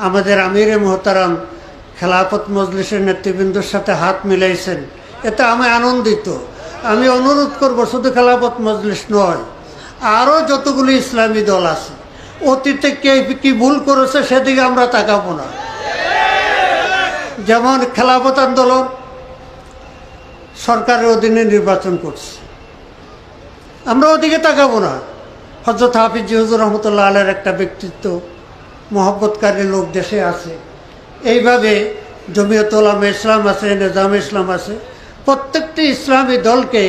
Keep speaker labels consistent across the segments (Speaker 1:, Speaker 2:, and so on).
Speaker 1: আমাদের আমিরে মোহতারাম খেলাফত মজলিসের নেতৃবৃন্দর সাথে হাত মিলাইছেন, এতে আমি আনন্দিত। আমি অনুরোধ করব, শুধু খেলাফত মজলিস নয়, আরও যতগুলি ইসলামী দল আছে, অতীতে কে কি ভুল করেছে সেদিকে আমরা তাকাবো না। যেমন খেলাফত আন্দোলন সরকারের অধীনে নির্বাচন করছে, আমরা ওদিকে তাকাবো না। হযরত হাফিজ হুজুর রহমতুল্লাহ আলাইহির একটা ব্যক্তিত্ব, মহব্বতকারী লোক দেশে আছে। এইভাবে জমিয়ত উলামা ইসলাম আছে, নিজাম ইসলাম আছে। প্রত্যেকটি ইসলামী দলকে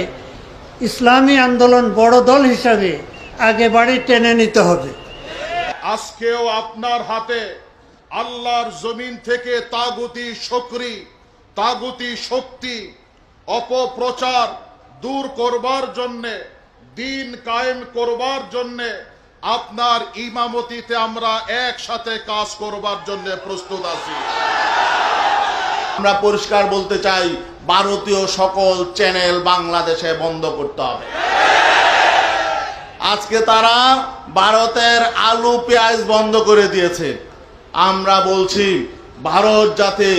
Speaker 1: ইসলামী আন্দোলন বড় দল হিসাবে আগে বাড়ি টেনে নিতে হবে।
Speaker 2: আজকেও আপনার হাতে আল্লাহর জমিন থেকে তাগুতি শক্তি অপপ্রচার দূর করবার জন্যে, দিন কায়েম করবার জন্যে আপনার ইমামতিতে আমরা একসাথে কাজ করবার জন্য প্রস্তুত আছি।
Speaker 3: আমরা পরিষ্কার বলতে চাই, ভারতীয় সকল চ্যানেল বাংলাদেশে বন্ধ করতে হবে। আজকে তারা ভারতের আলু পেঁয়াজ বন্ধ করে দিয়েছে। আমরা বলছি ভারত যাতে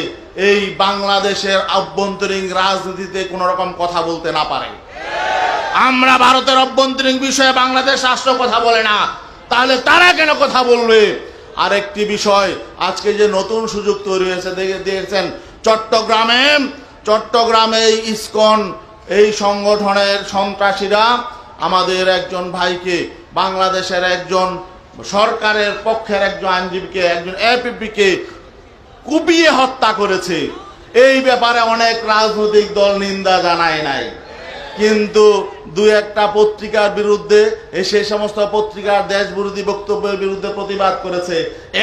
Speaker 3: এই বাংলাদেশের আভ্যন্তরীণ রাজনীতিতে কোনো রকম কথা বলতে না পারে। আমরা ভারতের অভ্যন্তরীণ বিষয়ে বাংলাদেশ রাষ্ট্র কথা বলে না, তাহলে তারা কেন কথা বলবে? আরেকটি বিষয়, আজকে যে নতুন সুযোগ তৈরি হয়েছে, দেখেছেন চট্টগ্রামে ইসকন এই সংগঠনের সন্ত্রাসীরা আমাদের একজন ভাইকে, বাংলাদেশের একজন সরকারের পক্ষের একজন আইনজীবীকে, একজন এপিপিকে কুপিয়ে হত্যা করেছে। এই ব্যাপারে অনেক রাজনৈতিক দল নিন্দা জানায় নাই, কিন্তু দু একটা পত্রিকার বিরুদ্ধে, সেই সমস্ত পত্রিকার দেশ বিরোধী বক্তব্যের বিরুদ্ধে প্রতিবাদ করেছে।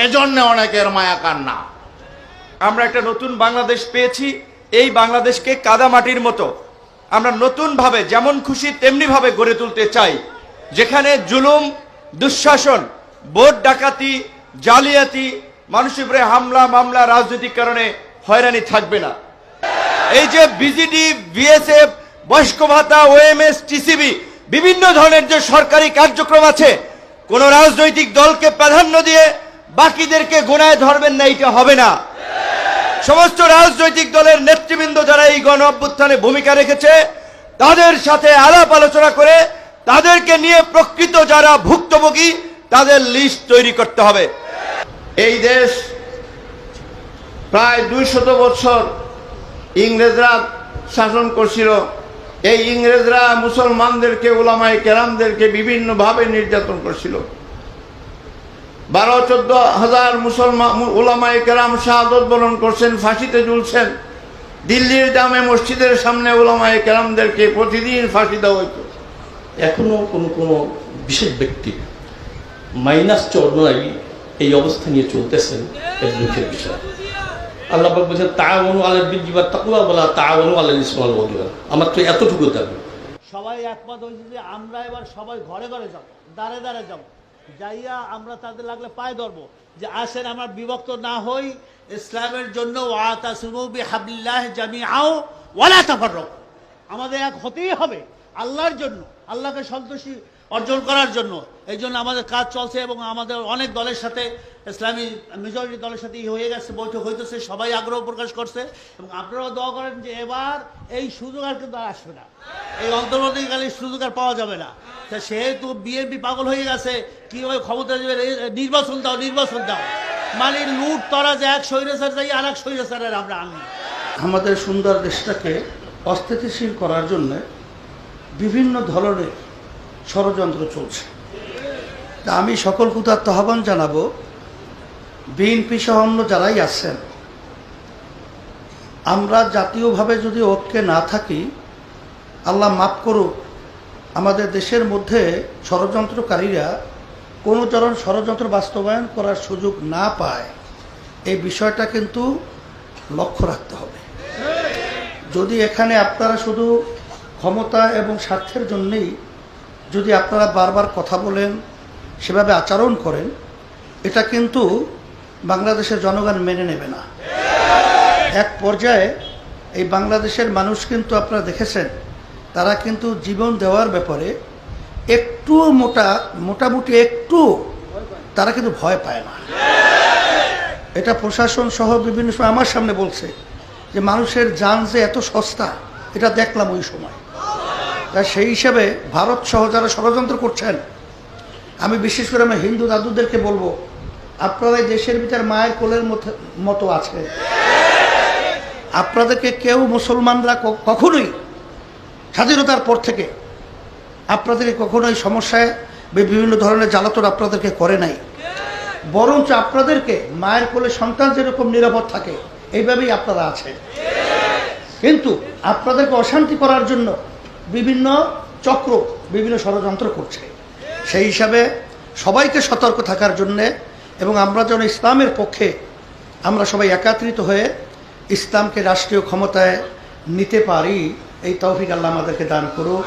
Speaker 3: এজন্য অনেকের মায়া কান্না।
Speaker 4: আমরা একটা নতুন বাংলাদেশ পেয়েছি। এই বাংলাদেশকে কাদামাটির মতো আমরা নতুনভাবে যেমন খুশি তেমনি ভাবে গড়ে তুলতে চাই, যেখানে জুলুম, দুঃশাসন, ভোট ডাকাতি, জালিয়াতি, মানুষের উপরে হামলা মামলা, রাজনৈতিক কারণে হয়রানি থাকবে না। এই যে বিজিডি, বিএসএফ, বয়স্ক ভাতা, ওএমএস, টিসিবি, বিভিন্ন ধরনের যে সরকারি কার্যক্রম আছে, কোন রাজনৈতিক দলকে প্রাধান্য দিয়ে বাকিদেরকে গোনায় ধরবেন না, এটা হবে না। সমস্ত রাজনৈতিক দলের নেতৃবৃন্দ যারা এই গণ অভ্যুত্থানে ভূমিকা রেখেছে, তাদের সাথে আলাপ আলোচনা করে তাদেরকে নিয়ে প্রকৃত যারা ভুক্তভোগী তাদের লিস্ট তৈরি করতে হবে।
Speaker 3: এই দেশ প্রায় 200 বছর ইংরেজরা শাসন করছিল। এই ইংরেজরা মুসলমানদেরকে, উলামায়ে কেরামদেরকে বিভিন্নভাবে নির্যাতন করছিল। 12-14 হাজার মুসলমান উলামায়ে কেরাম শাহাদত বরণ করছেন, ফাঁসিতে ঝুলছেন। দিল্লির জামে মসজিদের সামনে উলামায়ে কেরামদেরকে প্রতিদিন ফাঁসি দেওয়া হইত।
Speaker 5: এখনো কোনো বিশেষ ব্যক্তি মাইনাস চরণাই এই অবস্থা নিয়ে চলতেছেন, এর দুঃখের বিষয়। আল্লাহ পাক বলেছেন তাআওয়ানু আলাল বিররি ওয়াত তাকওয়া ওয়া লা তাআওয়ানু আলাল ইসমি ওয়াল উদওয়ান। আমার তো এতটুকু দাবি।
Speaker 6: সবাই একমত হয়েছে যে আমরা এবার সবাই ঘরে ঘরে যাব, দাঁড়ে দাঁড়ে যাব, যাইয়া আমরা তাদের লাগলে পায়ে ধরবো যে আসেন আমরা বিভক্ত না হই, ইসলামের জন্য ওয়াতাসিমু বিহাবলিল্লাহ জামিআও ওয়া লা তাফাররাকু। আমাদের এক হতেই হবে আল্লাহর জন্য, আল্লাহকে সন্তুষ্টি অর্জন করার জন্য। এই জন্য আমাদের কাজ চলছে এবং আমাদের অনেক দলের সাথে, ইসলামী মেজরিটি দলের সাথে হয়ে গেছে, বৈঠক হইতেছে, সবাই আগ্রহ প্রকাশ করছে। এবং আপনারাও দোয়া করেন যে এবার এই সুযোগ আর কিন্তু আসবে না, এই অন্তর্বর্তীকালীন সুযোগ আর পাওয়া যাবে না। তা সেহেতু বিএনপি পাগল হয়ে গেছে, কীভাবে ক্ষমতা দেবে, নির্বাচন দাও, মানে লুট তরা যে এক স্বৈরাচার যাই আর এক স্বৈরাচারের আমরা আনি।
Speaker 7: আমাদের সুন্দর দেশটাকে অস্থিতিশীল করার জন্য বিভিন্ন ধরনের ষড়যন্ত্র চলছে। তা আমি সকল ক্ষুধার্ত আহ্বান জানাবো, বিএনপি সহ অন্য যারাই আছেন, আমরা জাতীয়ভাবে যদি ঐক্যে না থাকি, আল্লাহ মাফ করুক, আমাদের দেশের মধ্যে ষড়যন্ত্রকারীরা কোনো ধরনের ষড়যন্ত্র বাস্তবায়ন করার সুযোগ না পায়, এই বিষয়টা কিন্তু লক্ষ্য রাখতে হবে। যদি এখানে আপনারা শুধু ক্ষমতা এবং স্বার্থের জন্যেই যদি আপনারা বারবার কথা বলেন, সেভাবে আচরণ করেন, এটা কিন্তু বাংলাদেশের জনগণ মেনে নেবে না। এক পর্যায়ে এই বাংলাদেশের মানুষ কিন্তু আপনারা দেখেছেন, তারা কিন্তু জীবন দেওয়ার ব্যাপারে একটু মোটামুটি একটু তারা কিন্তু ভয় পায় না। এটা প্রশাসন সহ বিভিন্ন সময় আমার সামনে বলছে যে মানুষের জান যে এত সস্তা, এটা দেখলাম ওই সময়। তা সেই হিসাবে ভারত সহ যারা ষড়যন্ত্র করছেন, আমি বিশেষ করে আমার হিন্দু দাদুদেরকে বলবো, আপনারা এই দেশের ভিতর মায়ের কোলের মতো আছে। আপনাদেরকে কেউ মুসলমানরা কখনোই স্বাধীনতার পর থেকে আপনাদেরকে কখনোই সমস্যায় বিভিন্ন ধরনের জ্বালাতন আপনাদেরকে করে নাই, বরঞ্চ আপনাদেরকে মায়ের কোলে সন্তান যেরকম নিরাপদ থাকে এইভাবেই আপনারা আছেন। কিন্তু আপনাদেরকে অশান্তি করার জন্য বিভিন্ন চক্র বিভিন্ন ষড়যন্ত্র করছে। সেই হিসাবে সবাইকে সতর্ক থাকার জন্যে এবং আমরা যেন ইসলামের পক্ষে আমরা সবাই একত্রিত হয়ে ইসলামকে রাষ্ট্রীয় ক্ষমতায় নিতে পারি, এই তৌফিক আল্লাহ আমাদেরকে দান করুক।